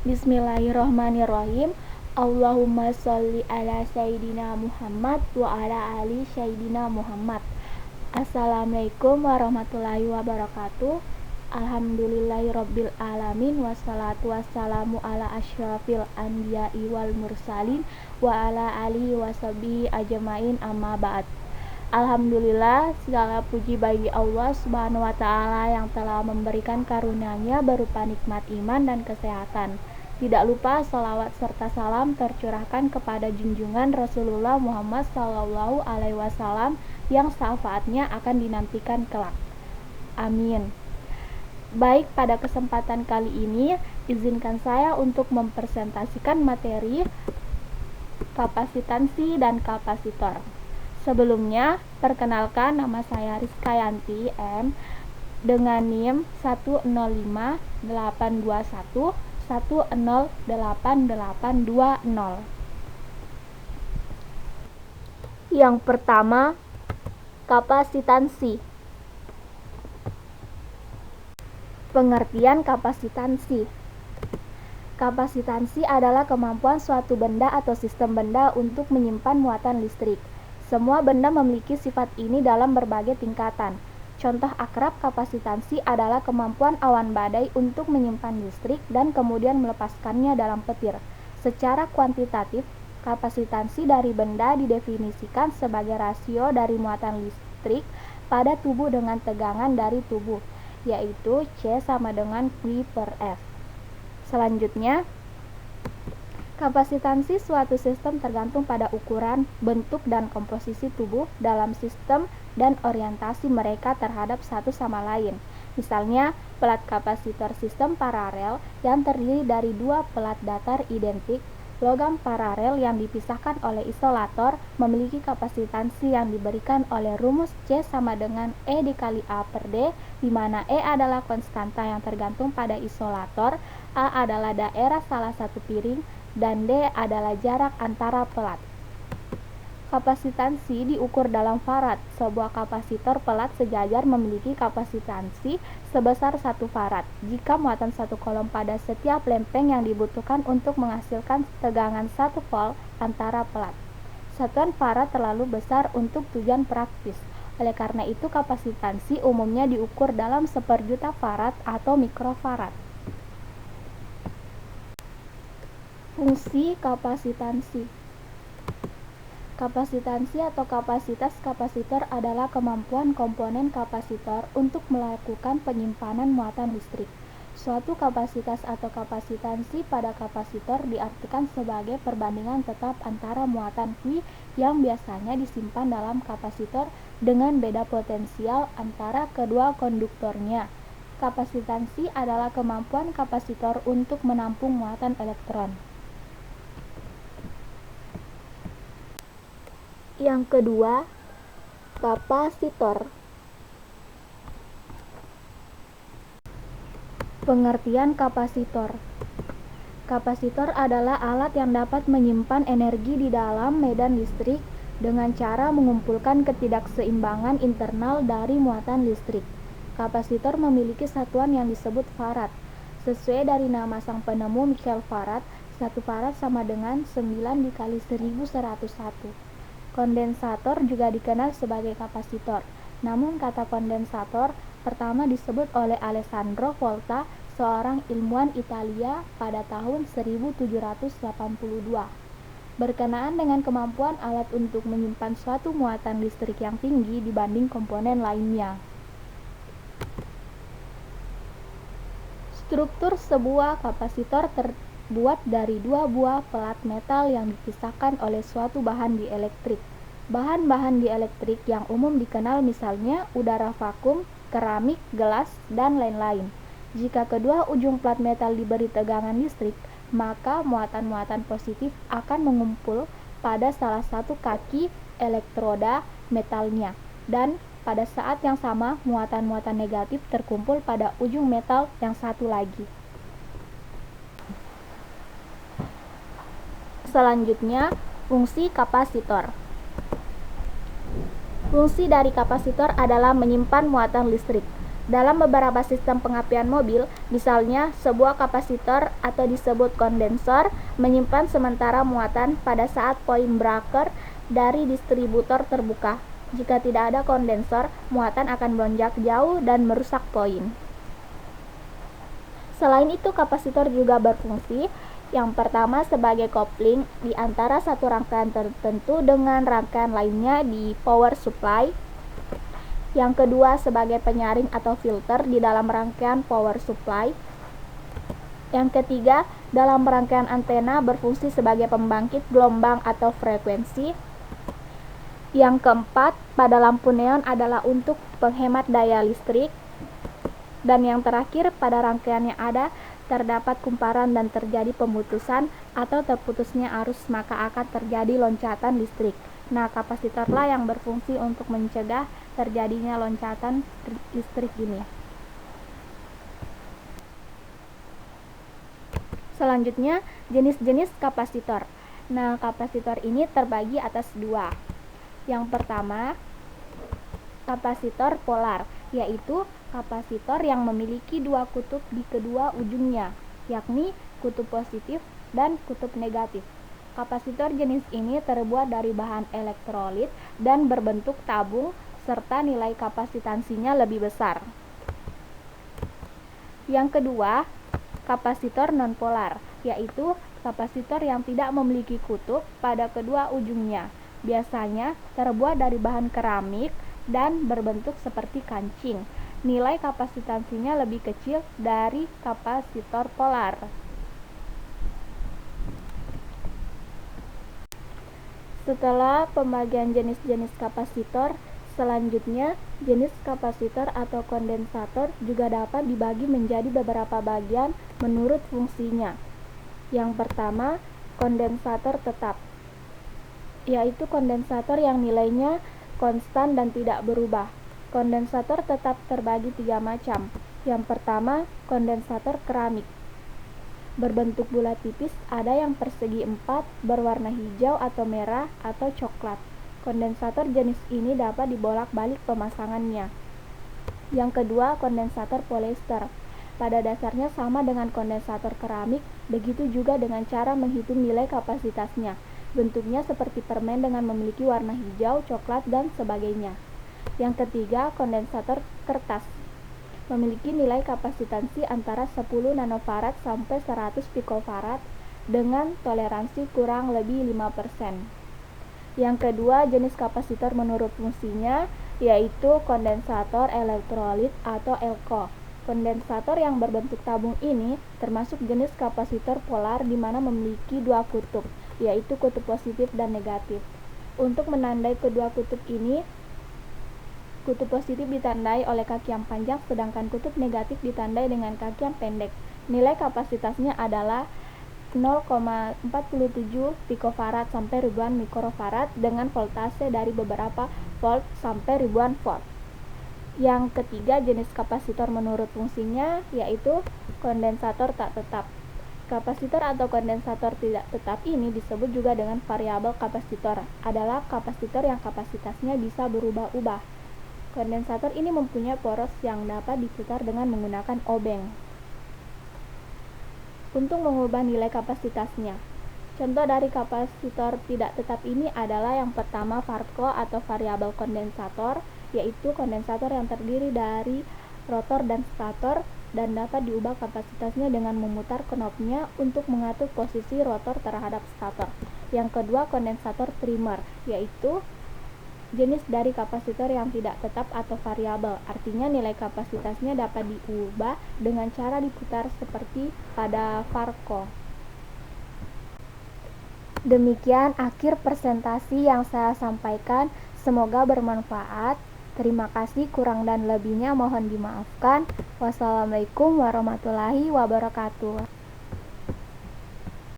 Bismillahirrahmanirrahim. Allahumma sholli ala sayyidina Muhammad wa ala ali sayyidina Muhammad. Assalamualaikum warahmatullahi wabarakatuh. Alhamdulillahirabbil alamin wassalatu wassalamu ala asyrafil anbiya'i wal mursalin wa ala alihi washabihi ajmain amma ba'd. Alhamdulillah, segala puji bagi Allah Subhanahu wa taala yang telah memberikan karunia-Nya berupa nikmat iman dan kesehatan. Tidak lupa salawat serta salam tercurahkan kepada junjungan Rasulullah Muhammad SAW yang syafaatnya akan dinantikan kelak. Amin. Baik, pada kesempatan kali ini izinkan saya untuk mempresentasikan materi kapasitansi dan kapasitor. Sebelumnya, perkenalkan, nama saya Rizka Yanti M dengan NIM 10881108820. Yang pertama, kapasitansi. Pengertian kapasitansi. Kapasitansi adalah kemampuan suatu benda atau sistem benda untuk menyimpan muatan listrik. Semua benda memiliki sifat ini dalam berbagai tingkatan. Contoh akrab kapasitansi adalah kemampuan awan badai untuk menyimpan listrik dan kemudian melepaskannya dalam petir. Secara kuantitatif, kapasitansi dari benda didefinisikan sebagai rasio dari muatan listrik pada tubuh dengan tegangan dari tubuh, yaitu C sama dengan Q per F. Selanjutnya, kapasitansi suatu sistem tergantung pada ukuran, bentuk, dan komposisi tubuh dalam sistem dan orientasi mereka terhadap satu sama lain. Misalnya, pelat kapasitor sistem paralel yang terdiri dari dua pelat datar identik, logam paralel yang dipisahkan oleh isolator memiliki kapasitansi yang diberikan oleh rumus C sama dengan E dikali A per D, di mana E adalah konstanta yang tergantung pada isolator, A adalah daerah salah satu piring, dan D adalah jarak antara pelat. Kapasitansi diukur dalam farad. Sebuah kapasitor pelat sejajar memiliki kapasitansi sebesar 1 farad jika muatan 1 kolom pada setiap lempeng yang dibutuhkan untuk menghasilkan tegangan 1 volt antara pelat. Satuan farad terlalu besar untuk tujuan praktis. Oleh karena itu, kapasitansi umumnya diukur dalam 1/juta farad atau mikrofarad. Fungsi kapasitansi. Kapasitansi atau kapasitas kapasitor adalah kemampuan komponen kapasitor untuk melakukan penyimpanan muatan listrik. Suatu kapasitas atau kapasitansi pada kapasitor diartikan sebagai perbandingan tetap antara muatan Q yang biasanya disimpan dalam kapasitor dengan beda potensial antara kedua konduktornya. Kapasitansi adalah kemampuan kapasitor untuk menampung muatan elektron. Yang kedua, kapasitor. Pengertian kapasitor. Kapasitor adalah alat yang dapat menyimpan energi di dalam medan listrik dengan cara mengumpulkan ketidakseimbangan internal dari muatan listrik. Kapasitor memiliki satuan yang disebut farad. Sesuai dari nama sang penemu Michael Farad, 1 farad sama dengan 9 dikali 1101. Kondensator juga dikenal sebagai kapasitor. Namun kata kondensator pertama disebut oleh Alessandro Volta, seorang ilmuwan Italia pada tahun 1782. Berkenaan dengan kemampuan alat untuk menyimpan suatu muatan listrik yang tinggi dibanding komponen lainnya. Struktur sebuah kapasitor terbuat dari 2 buah pelat metal yang dipisahkan oleh suatu bahan dielektrik. Bahan-bahan dielektrik yang umum dikenal misalnya udara vakum, keramik, gelas, dan lain-lain. Jika kedua ujung plat metal diberi tegangan listrik, maka muatan-muatan positif akan mengumpul pada salah satu kaki elektroda metalnya, dan pada saat yang sama muatan-muatan negatif terkumpul pada ujung metal yang satu lagi. Selanjutnya, fungsi kapasitor. Fungsi dari kapasitor adalah menyimpan muatan listrik. Dalam beberapa sistem pengapian mobil, misalnya sebuah kapasitor atau disebut kondensor, menyimpan sementara muatan pada saat point breaker dari distributor terbuka. Jika tidak ada kondensor, muatan akan melonjak jauh dan merusak poin. Selain itu, kapasitor juga berfungsi yang pertama sebagai kopling di antara satu rangkaian tertentu dengan rangkaian lainnya di power supply. Yang kedua sebagai penyaring atau filter di dalam rangkaian power supply. Yang ketiga, dalam rangkaian antena berfungsi sebagai pembangkit gelombang atau frekuensi. Yang keempat, pada lampu neon adalah untuk penghemat daya listrik. Dan yang terakhir, pada rangkaian yang ada terdapat kumparan dan terjadi pemutusan atau terputusnya arus, maka akan terjadi loncatan listrik. Nah, kapasitorlah yang berfungsi untuk mencegah terjadinya loncatan listrik ini. Selanjutnya, jenis-jenis kapasitor. Nah, kapasitor ini terbagi atas dua. Yang pertama, kapasitor polar, yaitu kapasitor yang memiliki dua kutub di kedua ujungnya, yakni kutub positif dan kutub negatif. Kapasitor jenis ini terbuat dari bahan elektrolit dan berbentuk tabung serta nilai kapasitansinya lebih besar. Yang kedua, kapasitor nonpolar, yaitu kapasitor yang tidak memiliki kutub pada kedua ujungnya. Biasanya terbuat dari bahan keramik dan berbentuk seperti kancing. Nilai kapasitansinya lebih kecil dari kapasitor polar. Setelah pembagian jenis-jenis kapasitor, selanjutnya jenis kapasitor atau kondensator juga dapat dibagi menjadi beberapa bagian menurut fungsinya. Yang pertama, kondensator tetap, yaitu kondensator yang nilainya konstan dan tidak berubah. Kondensator tetap terbagi tiga macam. Yang pertama, kondensator keramik. Berbentuk bulat tipis, ada yang persegi 4, berwarna hijau atau merah atau coklat. Kondensator jenis ini dapat dibolak-balik pemasangannya. Yang kedua, kondensator polyester. Pada dasarnya sama dengan kondensator keramik, begitu juga dengan cara menghitung nilai kapasitasnya. Bentuknya seperti permen dengan memiliki warna hijau, coklat, dan sebagainya. Yang ketiga, kondensator kertas. Memiliki nilai kapasitansi antara 10 nanofarad sampai 100 picofarad dengan toleransi kurang lebih 5%. Yang kedua, jenis kapasitor menurut fungsinya yaitu kondensator elektrolit atau ELCO. Kondensator yang berbentuk tabung ini termasuk jenis kapasitor polar di mana memiliki dua kutub, yaitu kutub positif dan negatif. Untuk menandai kedua kutub ini, kutub positif ditandai oleh kaki yang panjang, sedangkan kutub negatif ditandai dengan kaki yang pendek. Nilai kapasitasnya adalah 0,47 picofarad sampai ribuan mikrofarad dengan voltase dari beberapa volt sampai ribuan volt. Yang ketiga, jenis kapasitor menurut fungsinya yaitu kondensator tak tetap. Kapasitor atau kondensator tidak tetap ini disebut juga dengan variabel kapasitor, adalah kapasitor yang kapasitasnya bisa berubah-ubah. Kondensator ini mempunyai poros yang dapat diputar dengan menggunakan obeng untuk mengubah nilai kapasitasnya. Contoh dari kapasitor tidak tetap ini adalah yang pertama Farco atau variabel kondensator, yaitu kondensator yang terdiri dari rotor dan stator dan dapat diubah kapasitasnya dengan memutar knobnya untuk mengatur posisi rotor terhadap stator. Yang kedua, kondensator trimmer, yaitu jenis dari kapasitor yang tidak tetap atau variabel, artinya nilai kapasitasnya dapat diubah dengan cara diputar seperti pada Farco. Demikian akhir presentasi yang saya sampaikan, semoga bermanfaat. Terima kasih, kurang dan lebihnya mohon dimaafkan. Wassalamualaikum warahmatullahi wabarakatuh.